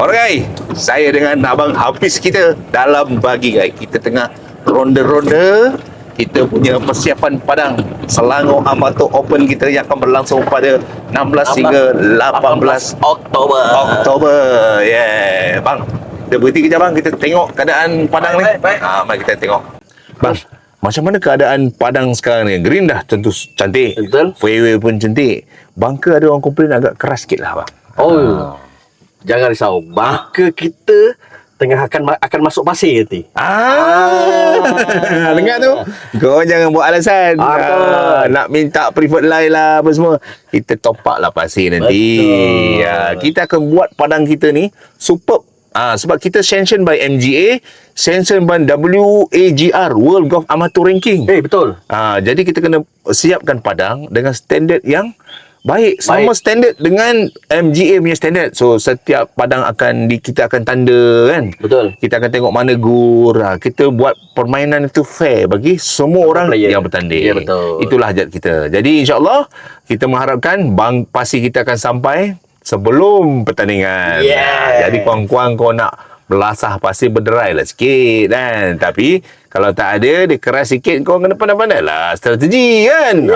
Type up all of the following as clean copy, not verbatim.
Alright, saya dengan Abang Hafiz kita dalam bagi guys. Kita tengah ronda-ronda kita punya persiapan Padang Selangor Amateur Open kita yang akan berlangsung pada 16 hingga 18 Oktober. Yeah, bang. Kita berhenti kejap bang, kita tengok keadaan Padang ni. Mari kita tengok. Bang, macam mana keadaan Padang sekarang ni? Green dah tentu cantik. Betul. Fairway pun cantik. Bangka ada orang komplain agak keras sikit lah bang. Jangan risau. Bangka kita tengah akan masuk pasir nanti. Dengar tu. Kau jangan buat alasan. Nak minta preferred line lah apa semua. Kita top up lah pasir nanti. Kita akan buat Padang kita ni superb. Sebab kita sanction by MGA, sanction by WAGR, World Golf Amateur Ranking. Betul. Jadi kita kena siapkan Padang dengan standard yang baik, sama standard dengan MGA punya standard. So setiap Padang kita akan tanda kan. Betul. Kita akan tengok mana gur. Kita buat permainan itu fair bagi semua orang yang bertanding. Ya, betul. Itulah hajat kita. Jadi insya-Allah kita mengharapkan pasir kita akan sampai sebelum pertandingan. Jadi kuang-kuang kau nak belasah pasir berderai lah sikit kan. Tapi kalau tak ada, dia keras sikit, kau kena pandai-pandai lah strategi kan.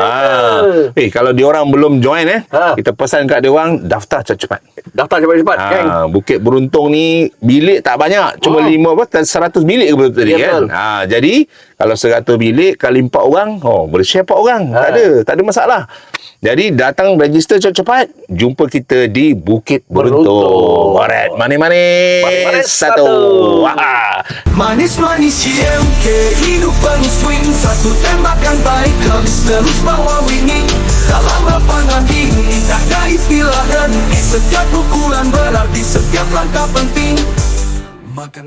Kalau diorang belum join kita pesan kat diorang daftar cepat-cepat. Kan. Bukit Beruntung ni bilik tak banyak, cuma 100 bilik ke betul tadi kan. Jadi kalau 100 bilik kali 4 orang, boleh share 4 orang. Tak ada masalah. Jadi datang register cepat-cepat, jumpa kita di Bukit Beruntung. Alright, manis-manis satu. Manis-manis CMK, hidup penuh swing, satu tembakan baik, habis terus bawa winning. Dalam lapangan ini, tak ada istilah dan setiap pukulan berarti setiap langkah penting. Makan